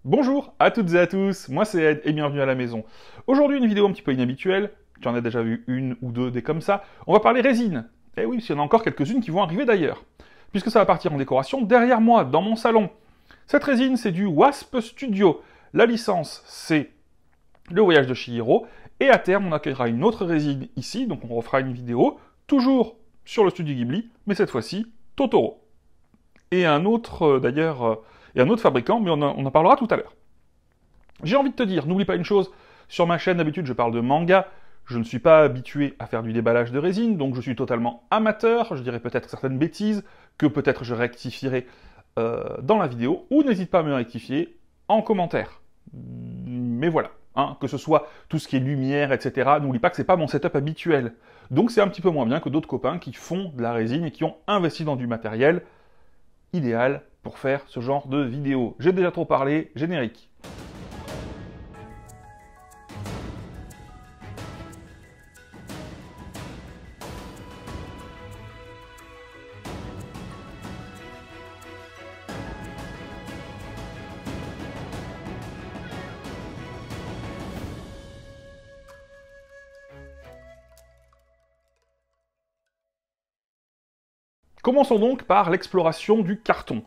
Bonjour à toutes et à tous, moi c'est Ed et bienvenue à la maison. Aujourd'hui une vidéo un petit peu inhabituelle, tu en as déjà vu une ou deux des comme ça, on va parler résine. Eh oui, parce qu'il y en a encore quelques-unes qui vont arriver d'ailleurs, puisque ça va partir en décoration derrière moi, dans mon salon. Cette résine c'est du Wasp Studio, la licence c'est Le Voyage de Chihiro, et à terme on accueillera une autre résine ici, donc on refera une vidéo, toujours sur le studio Ghibli, mais cette fois-ci Totoro. Et un autre et un autre fabricant, mais on en parlera tout à l'heure. J'ai envie de te dire, n'oublie pas une chose, sur ma chaîne d'habitude je parle de manga, je ne suis pas habitué à faire du déballage de résine, donc je suis totalement amateur, je dirais peut-être certaines bêtises, que peut-être je rectifierai dans la vidéo, ou n'hésite pas à me rectifier en commentaire. Mais voilà, hein, que ce soit tout ce qui est lumière, etc., n'oublie pas que c'est pas mon setup habituel. Donc c'est un petit peu moins bien que d'autres copains qui font de la résine et qui ont investi dans du matériel idéal pour faire ce genre de vidéo. J'ai déjà trop parlé, générique. Commençons donc par l'exploration du carton.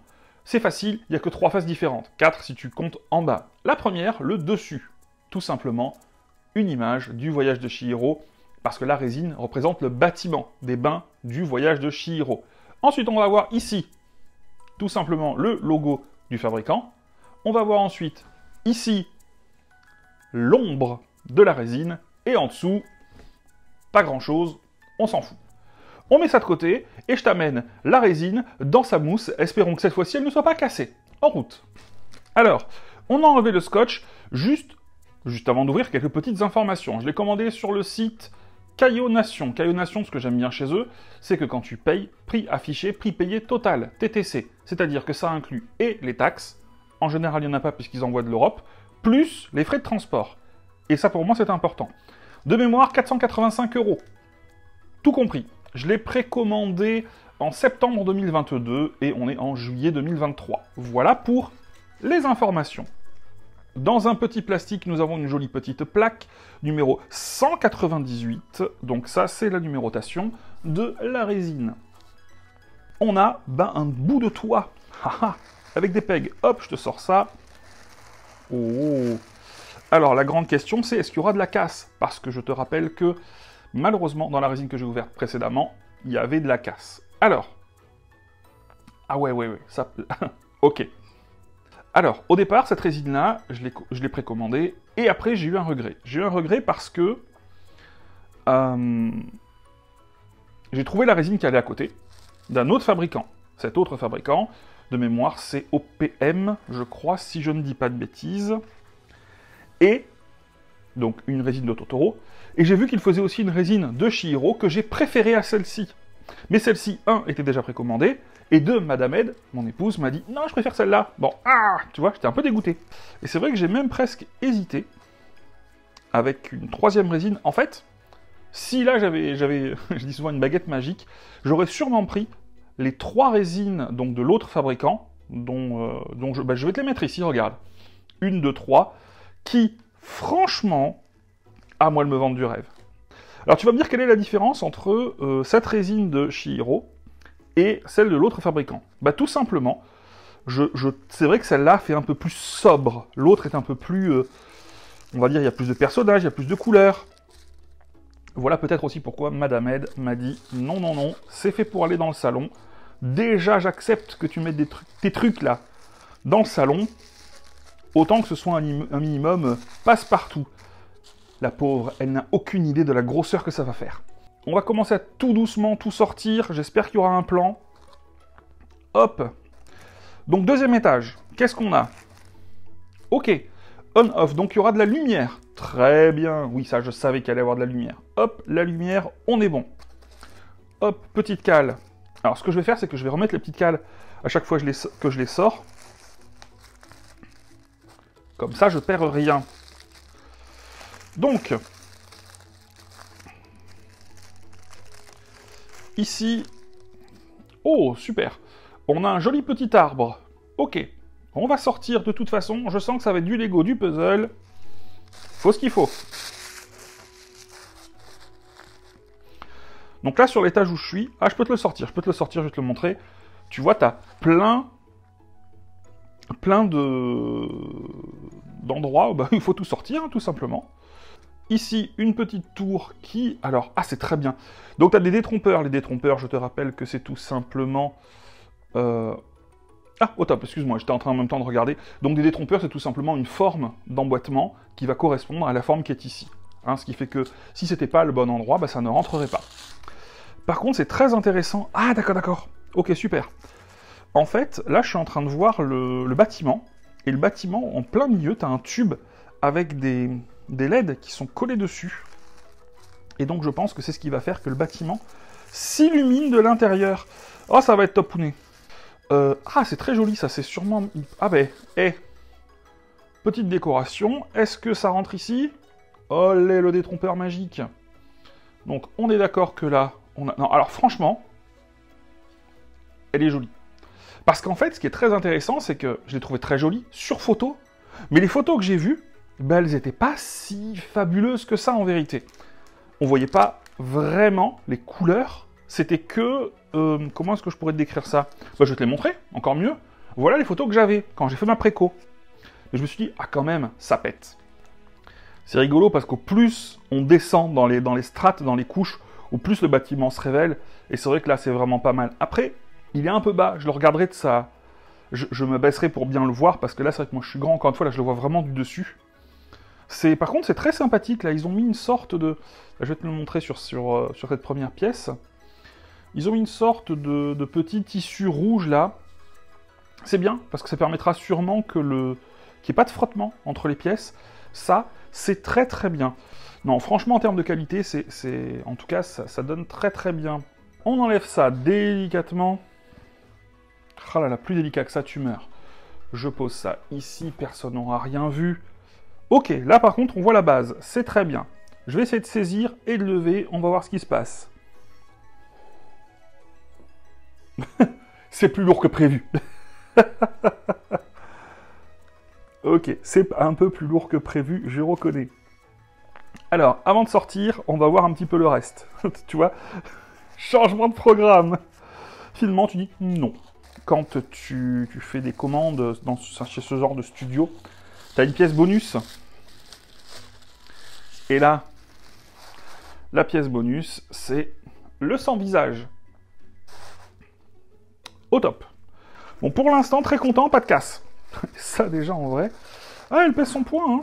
C'est facile, il n'y a que 3 faces différentes, 4 si tu comptes en bas. La première, le dessus. Tout simplement, une image du voyage de Chihiro, parce que la résine représente le bâtiment des bains du voyage de Chihiro. Ensuite, on va voir ici, tout simplement, le logo du fabricant. On va voir ensuite, ici, l'ombre de la résine, et en dessous, pas grand-chose, on s'en fout. On met ça de côté, et je t'amène la résine dans sa mousse, espérons que cette fois-ci elle ne soit pas cassée. En route. Alors, on a enlevé le scotch juste avant d'ouvrir quelques petites informations. Je l'ai commandé sur le site Caillot Nation. Caillot Nation, ce que j'aime bien chez eux, c'est que quand tu payes, prix affiché, prix payé total, TTC. C'est-à-dire que ça inclut et les taxes, en général il n'y en a pas puisqu'ils envoient de l'Europe, plus les frais de transport. Et ça pour moi c'est important. De mémoire, 485 €. Tout compris. Je l'ai précommandé en septembre 2022 et on est en juillet 2023. Voilà pour les informations. Dans un petit plastique, nous avons une jolie petite plaque, numéro 198. Donc ça, c'est la numérotation de la résine. On a un bout de toit. Avec des pegs. Hop, je te sors ça. Oh. Alors, la grande question, c'est est-ce qu'il y aura de la casse? Parce que je te rappelle que malheureusement, dans la résine que j'ai ouverte précédemment, il y avait de la casse. Alors, ah ouais, ça... ok. Alors, au départ, cette résine-là, je l'ai précommandée, et après, j'ai eu un regret. J'ai eu un regret parce que j'ai trouvé la résine qui allait à côté, d'un autre fabricant. Cet autre fabricant, de mémoire, c'est OPM, je crois, si je ne dis pas de bêtises. Et donc une résine de Totoro, et j'ai vu qu'il faisait aussi une résine de Chihiro que j'ai préférée à celle-ci. Mais celle-ci, 1, était déjà précommandée, et 2, Madame Ed, mon épouse, m'a dit « Non, je préfère celle-là ». Bon, tu vois, j'étais un peu dégoûté. Et c'est vrai que j'ai même presque hésité avec une 3e résine. En fait, si là j'avais je dis souvent une baguette magique, j'aurais sûrement pris les 3 résines donc de l'autre fabricant, dont je vais te les mettre ici, regarde. 1, 2, 3, qui... franchement, à moi de me vendre du rêve. Alors tu vas me dire quelle est la différence entre cette résine de Chihiro et celle de l'autre fabricant. Bah tout simplement, c'est vrai que celle-là fait un peu plus sobre. L'autre est un peu plus, on va dire, il y a plus de personnages, il y a plus de couleurs. Voilà peut-être aussi pourquoi Madame Ed m'a dit non, non, non, c'est fait pour aller dans le salon. Déjà, j'accepte que tu mettes tes trucs là dans le salon. Autant que ce soit un minimum passe-partout. La pauvre, elle n'a aucune idée de la grosseur que ça va faire. On va commencer à tout doucement, tout sortir. J'espère qu'il y aura un plan. Hop. Donc, 2e étage. Qu'est-ce qu'on a? Ok. On-off. Donc, il y aura de la lumière. Très bien. Oui, ça, je savais qu'il allait y avoir de la lumière. Hop, la lumière, on est bon. Hop, petite cale. Alors, ce que je vais faire, c'est que je vais remettre les petites cales à chaque fois que je les sors. Comme ça, je perds rien. Donc, ici... Oh, super. On a un joli petit arbre. Ok. On va sortir de toute façon. Je sens que ça va être du Lego, du puzzle. Faut ce qu'il faut. Donc là, sur l'étage où je suis... Ah, je peux te le sortir, je vais te le montrer. Tu vois, t'as plein d'endroits où il faut tout sortir, hein, tout simplement. Ici, une petite tour qui... Alors, ah, c'est très bien. Donc, tu as des détrompeurs. Les détrompeurs, je te rappelle que c'est tout simplement... Ah, au top, excuse-moi, j'étais en train en même temps de regarder. Donc, des détrompeurs, c'est tout simplement une forme d'emboîtement qui va correspondre à la forme qui est ici. Hein, ce qui fait que si c'était pas le bon endroit, ça ne rentrerait pas. Par contre, c'est très intéressant... Ah, d'accord. Ok, super. En fait, là, je suis en train de voir le bâtiment. Et le bâtiment, en plein milieu, tu as un tube avec des LED qui sont collés dessus. Et donc, je pense que c'est ce qui va faire que le bâtiment s'illumine de l'intérieur. Oh, ça va être top pounet. Ah, c'est très joli, ça, c'est sûrement... Ah ben, petite décoration. Est-ce que ça rentre ici? Olé, le détrompeur magique. Donc, on est d'accord que là, on a... Non, alors franchement, elle est jolie. Parce qu'en fait, ce qui est très intéressant, c'est que je l'ai trouvé très jolie sur photo, mais les photos que j'ai vues, elles n'étaient pas si fabuleuses que ça en vérité. On voyait pas vraiment les couleurs, c'était que... comment est-ce que je pourrais te décrire ça? Je vais te les montrer, encore mieux. Voilà les photos que j'avais quand j'ai fait ma préco. Et je me suis dit, ah quand même, ça pète. C'est rigolo parce qu'au plus on descend dans les strates, dans les couches, au plus le bâtiment se révèle, et c'est vrai que là c'est vraiment pas mal. Après, il est un peu bas, je le regarderai de ça. Je me baisserai pour bien le voir, parce que là c'est vrai que moi je suis grand, encore une fois, là je le vois vraiment du dessus. Par contre c'est très sympathique, là ils ont mis une sorte de... Là, je vais te le montrer sur cette première pièce. Ils ont mis une sorte de petit tissu rouge là. C'est bien, parce que ça permettra sûrement qu'il n'y ait pas de frottement entre les pièces. Ça, c'est très très bien. Non, franchement en termes de qualité, en tout cas ça donne très très bien. On enlève ça délicatement. Ah là là, plus délicat que ça, tu meurs. Je pose ça ici, personne n'aura rien vu. Ok, là par contre, on voit la base. C'est très bien. Je vais essayer de saisir et de lever. On va voir ce qui se passe. C'est plus lourd que prévu. Ok, c'est un peu plus lourd que prévu, je reconnais. Alors, avant de sortir, on va voir un petit peu le reste. Tu vois? Changement de programme. Finalement, tu dis non. Quand tu fais des commandes chez ce genre de studio, tu as une pièce bonus. Et là, la pièce bonus, c'est le sans-visage. Au top. Bon, pour l'instant, très content, pas de casse. Ça, déjà, en vrai... Ah, elle pèse son poids, hein.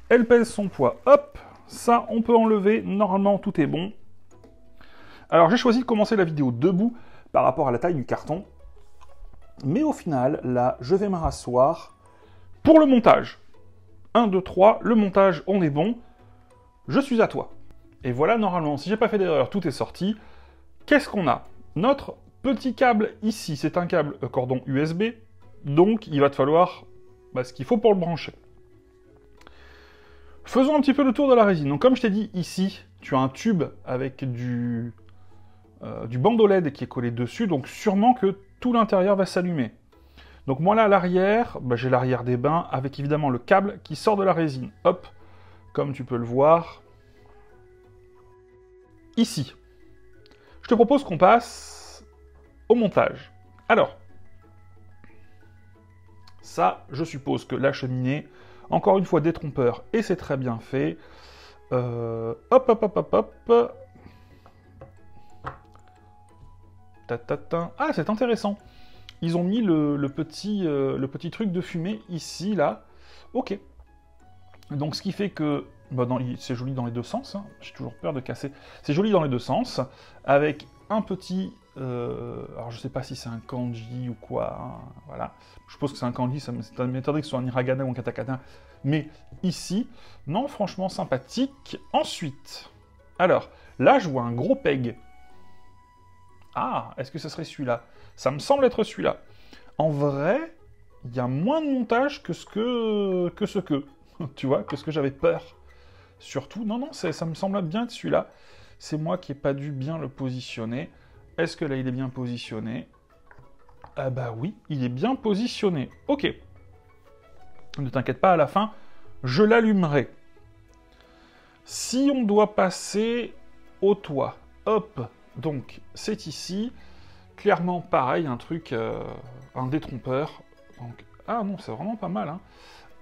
Elle pèse son poids. Hop, ça, on peut enlever. Normalement, tout est bon. Alors, j'ai choisi de commencer la vidéo debout par rapport à la taille du carton. Mais au final, là, je vais me rasseoir pour le montage. 1, 2, 3, le montage, on est bon. Je suis à toi. Et voilà, normalement, si j'ai pas fait d'erreur, tout est sorti. Qu'est-ce qu'on a? Notre petit câble ici, c'est un câble cordon USB. Donc, il va te falloir ce qu'il faut pour le brancher. Faisons un petit peu le tour de la résine. Donc, comme je t'ai dit, ici, tu as un tube avec du bandeau LED qui est collé dessus. Donc, sûrement que tout l'intérieur va s'allumer. Donc, moi, là, à l'arrière, j'ai l'arrière des bains avec évidemment le câble qui sort de la résine. Hop, comme tu peux le voir. Ici. Je te propose qu'on passe au montage. Alors, ça, je suppose que la cheminée, encore une fois, détrompeur, et c'est très bien fait. Hop. Ah, c'est intéressant. Ils ont mis le petit truc de fumée ici, là. Ok. Donc, ce qui fait que... c'est joli dans les deux sens. Hein. J'ai toujours peur de casser. C'est joli dans les deux sens. Avec un petit... alors, je sais pas si c'est un kanji ou quoi. Hein, voilà. Je suppose que c'est un kanji. Ça m'étonnerait que ce soit un hiragana ou un katakana. Mais ici, non, franchement, sympathique. Ensuite, alors, là, je vois un gros peg. Ah, est-ce que ce serait celui-là? Ça me semble être celui-là. En vrai, il y a moins de montage que ce que... tu vois, que ce que j'avais peur. Surtout, non, ça me semble bien être celui-là. C'est moi qui n'ai pas dû bien le positionner. Est-ce que là, il est bien positionné? Ah bah oui, il est bien positionné. Ok. Ne t'inquiète pas, à la fin, je l'allumerai. Si on doit passer au toit, hop, donc c'est ici. Clairement, pareil, un truc, un détrompeur. Donc, ah non, c'est vraiment pas mal, hein.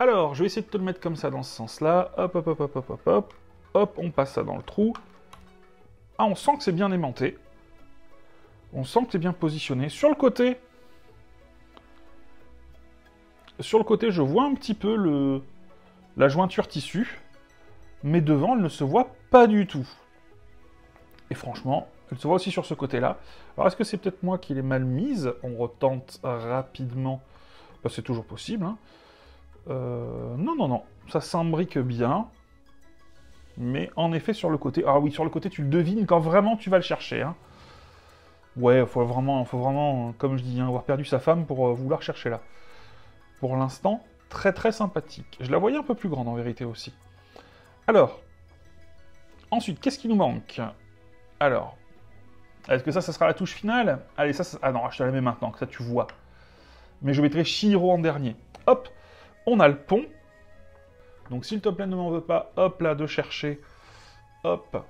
Alors, je vais essayer de te le mettre comme ça, dans ce sens-là. Hop, hop, hop, hop, hop, hop, hop. Hop, on passe ça dans le trou. Ah, on sent que c'est bien aimanté. On sent que c'est bien positionné. Sur le côté, je vois un petit peu la jointure tissu. Mais devant, elle ne se voit pas du tout. Et franchement, elle se voit aussi sur ce côté-là. Alors, est-ce que c'est peut-être moi qui l'ai mal mise? On retente rapidement. Bah, c'est toujours possible, hein. Non, non, non. Ça s'imbrique bien. Mais en effet, sur le côté... Ah oui, sur le côté, tu le devines quand vraiment tu vas le chercher, hein. Ouais, faut vraiment, comme je dis, hein, avoir perdu sa femme pour vouloir chercher là. Pour l'instant, très très sympathique. Je la voyais un peu plus grande en vérité aussi. Alors, ensuite, qu'est-ce qui nous manque? Alors, est-ce que ça sera la touche finale? Allez, ça... Ah non, je te la mets maintenant, que ça tu vois. Mais je mettrai Chihiro en dernier. Hop, on a le pont. Donc s'il te plaît, ne m'en veux pas, hop là, de chercher. Hop,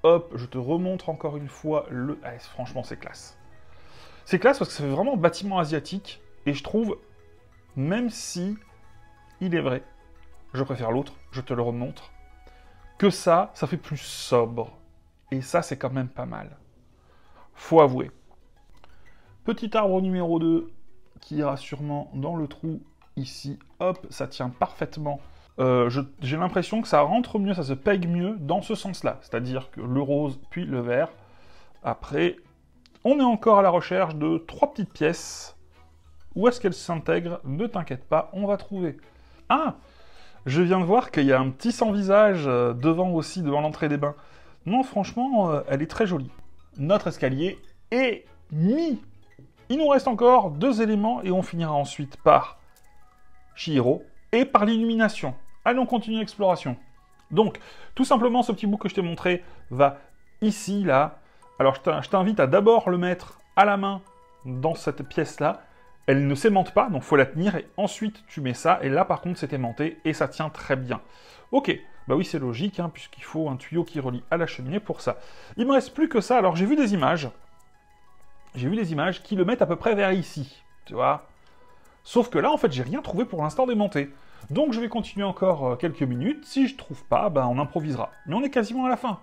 hop, je te remontre encore une fois le... Ah, franchement, c'est classe. C'est classe parce que ça fait vraiment bâtiment asiatique. Et je trouve, même si il est vrai, je préfère l'autre, je te le remontre, que ça fait plus sobre. Et ça, c'est quand même pas mal. Faut avouer. Petit arbre numéro 2, qui ira sûrement dans le trou ici. Hop, ça tient parfaitement. J'ai l'impression que ça rentre mieux, ça se pègue mieux dans ce sens-là. C'est-à-dire que le rose, puis le vert. Après, on est encore à la recherche de 3 petites pièces. Où est-ce qu'elles s'intègrent? Ne t'inquiète pas, on va trouver. Ah! Je viens de voir qu'il y a un petit sans-visage devant aussi, devant l'entrée des bains. Non, franchement, elle est très jolie. Notre escalier est mis. Il nous reste encore 2 éléments et on finira ensuite par Chihiro et par l'illumination. Allez, on continue l'exploration. Donc, tout simplement, ce petit bout que je t'ai montré va ici, là. Alors, je t'invite à d'abord le mettre à la main dans cette pièce-là. Elle ne s'aimante pas, donc il faut la tenir, et ensuite tu mets ça, et là par contre c'est aimanté, et ça tient très bien. Ok, bah oui c'est logique, hein, puisqu'il faut un tuyau qui relie à la cheminée pour ça. Il me reste plus que ça, alors j'ai vu des images qui le mettent à peu près vers ici, tu vois. Sauf que là en fait j'ai rien trouvé pour l'instant d'aimanté. Donc je vais continuer encore quelques minutes, si je trouve pas, bah on improvisera. Mais on est quasiment à la fin,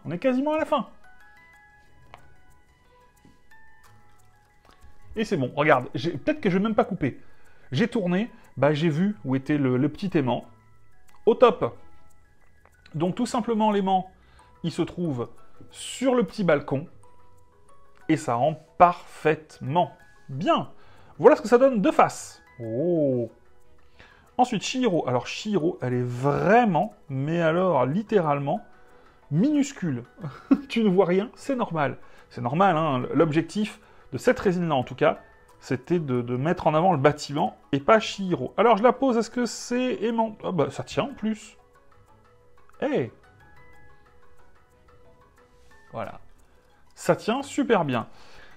Et c'est bon, regarde, peut-être que je vais même pas couper. J'ai tourné, bah j'ai vu où était le petit aimant. Au top. Donc tout simplement l'aimant, il se trouve sur le petit balcon. Et ça rend parfaitement bien. Voilà ce que ça donne de face. Oh. Ensuite, Chihiro. Alors Chihiro, elle est vraiment, mais alors littéralement, minuscule. Tu ne vois rien, c'est normal. C'est normal, hein, l'objectif de cette résine-là, en tout cas, c'était de mettre en avant le bâtiment et pas Chihiro. Alors, je la pose, est-ce que c'est aimant? Ah bah, ça tient en plus. Hey. Voilà. Ça tient super bien.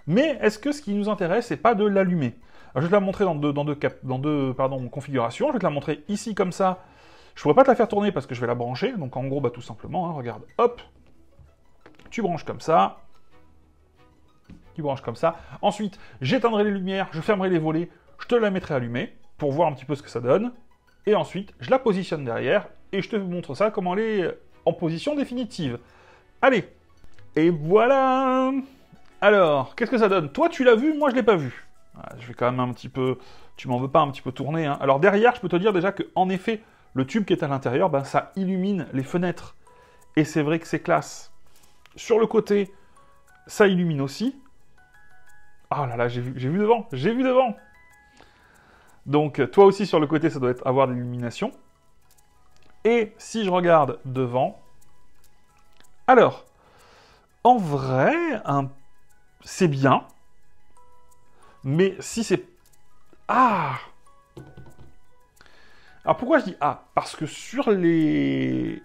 Mais est-ce que ce qui nous intéresse, c'est pas de l'allumer? Je vais te la montrer dans deux configurations. Je vais te la montrer ici, comme ça. Je ne pourrais pas te la faire tourner parce que je vais la brancher. Donc, en gros, bah, tout simplement, hein, regarde. Hop. Tu branches comme ça. Tu branches comme ça. Ensuite, j'éteindrai les lumières, je fermerai les volets, je te la mettrai allumée pour voir un petit peu ce que ça donne. Et ensuite, je la positionne derrière et je te montre ça, comment elle est en position définitive. Allez. Et voilà. Alors, qu'est-ce que ça donne? Toi, tu l'as vu, moi, je l'ai pas vu. Voilà, je vais quand même un petit peu... Tu m'en veux pas un petit peu tourner, hein. Alors derrière, je peux te dire déjà que, en effet, le tube qui est à l'intérieur, ben, ça illumine les fenêtres. Et c'est vrai que c'est classe. Sur le côté, ça illumine aussi. Ah là là, j'ai vu devant. Donc, toi aussi, sur le côté, ça doit avoir de l'illumination. Et si je regarde devant... Alors, en vrai, c'est bien. Mais si c'est... Ah! Alors, pourquoi je dis ah? Parce que sur les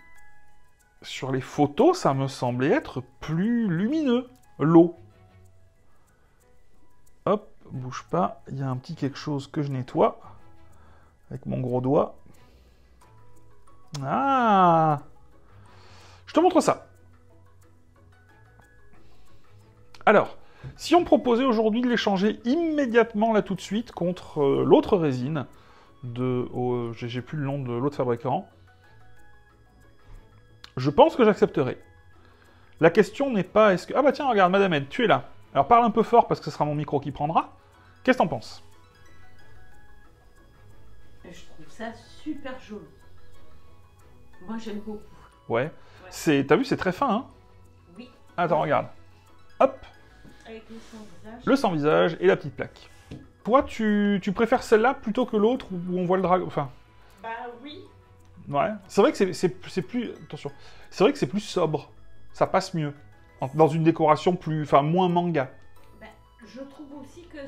photos, ça me semblait être plus lumineux, l'eau. Hop, bouge pas, il y a un petit quelque chose que je nettoie avec mon gros doigt. Ah! Je te montre ça. Alors, si on me proposait aujourd'hui de l'échanger immédiatement, là tout de suite, contre l'autre résine, j'ai plus le nom de l'autre fabricant, je pense que j'accepterai. La question n'est pas est-ce que... Ah bah tiens, regarde, Madame Ed, tu es là. Alors parle un peu fort parce que ce sera mon micro qui prendra. Qu'est-ce que t'en penses? Je trouve ça super joli. Moi, j'aime beaucoup. Ouais. T'as vu, c'est très fin, hein? Oui. Attends, regarde. Hop. Avec le sans-visage. Le sans-visage et la petite plaque. Toi, tu préfères celle-là plutôt que l'autre où on voit le dragon... Enfin... Bah oui. Ouais. C'est vrai que c'est plus... Attention. C'est vrai que c'est plus sobre. Ça passe mieux. Dans une décoration plus... Enfin, moins manga. Bah, je trouve aussi que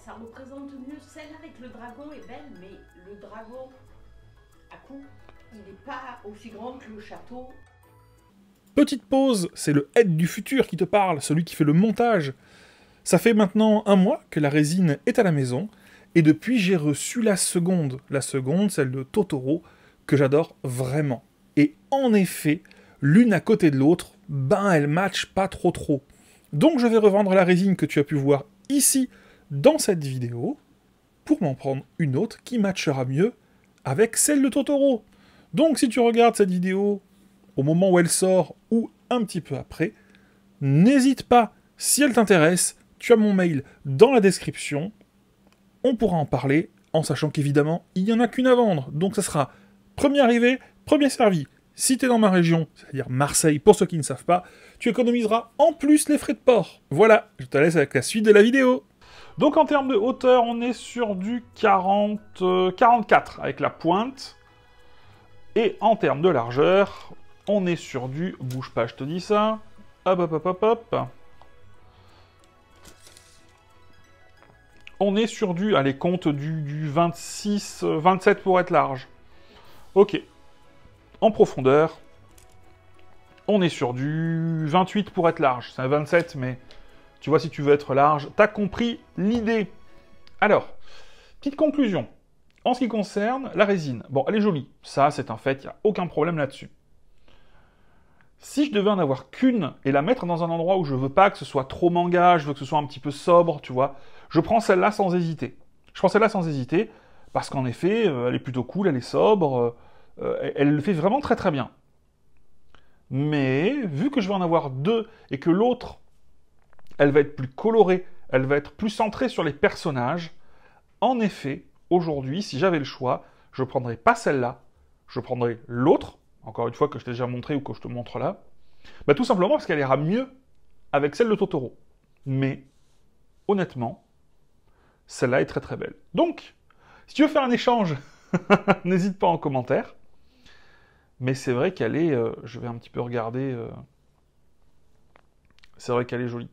ça représente mieux celle avec le dragon est belle, mais le dragon, à coup, il n'est pas aussi grand que le château. Petite pause, c'est le Ed du futur qui te parle, celui qui fait le montage. Ça fait maintenant 1 mois que la résine est à la maison, et depuis j'ai reçu la seconde, celle de Totoro, que j'adore vraiment. Et en effet, l'une à côté de l'autre, elle match pas trop. Donc je vais revendre la résine que tu as pu voir ici, dans cette vidéo, pour m'en prendre une autre qui matchera mieux avec celle de Totoro. Donc si tu regardes cette vidéo au moment où elle sort ou un petit peu après, n'hésite pas, si elle t'intéresse, tu as mon mail dans la description, on pourra en parler, en sachant qu'évidemment, il n'y en a qu'une à vendre, donc ça sera premier arrivé, premier servi. Si tu es dans ma région, c'est-à-dire Marseille, pour ceux qui ne savent pas, tu économiseras en plus les frais de port. Voilà, je te laisse avec la suite de la vidéo. Donc en termes de hauteur, on est sur du 44 avec la pointe. Et en termes de largeur, on est sur du... Bouge pas, je te dis ça. Hop. On est sur du... Allez, compte du 26, 27 pour être large. Ok. En profondeur, on est sur du 28 pour être large. C'est un 27, mais tu vois, si tu veux être large, t'as compris l'idée. Alors, petite conclusion. En ce qui concerne la résine, bon, elle est jolie. Ça, c'est un fait, il n'y a aucun problème là-dessus. Si je devais en avoir qu'une et la mettre dans un endroit où je veux pas que ce soit trop manga, je veux que ce soit un petit peu sobre, tu vois, je prends celle-là sans hésiter. Je prends celle-là sans hésiter, parce qu'en effet, elle est plutôt cool, elle est sobre, elle le fait vraiment très très bien. Mais, vu que je vais en avoir 2, et que l'autre, elle va être plus colorée, elle va être plus centrée sur les personnages, en effet, aujourd'hui, si j'avais le choix, je ne prendrais pas celle-là, je prendrais l'autre, encore une fois que je t'ai déjà montré ou que je te montre là, bah, tout simplement parce qu'elle ira mieux avec celle de Totoro. Mais, honnêtement, celle-là est très très belle. Donc, si tu veux faire un échange, n'hésite pas en commentaire. Mais c'est vrai qu'elle est... je vais un petit peu regarder... c'est vrai qu'elle est jolie.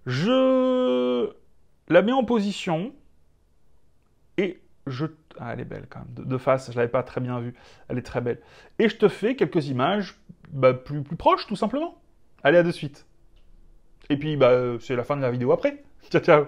Je la mets en position et je... Ah, elle est belle quand même. De face, je ne l'avais pas très bien vue. Elle est très belle. Et je te fais quelques images plus proches, tout simplement. Allez, à de suite. Et puis, c'est la fin de la vidéo après. Ciao, ciao.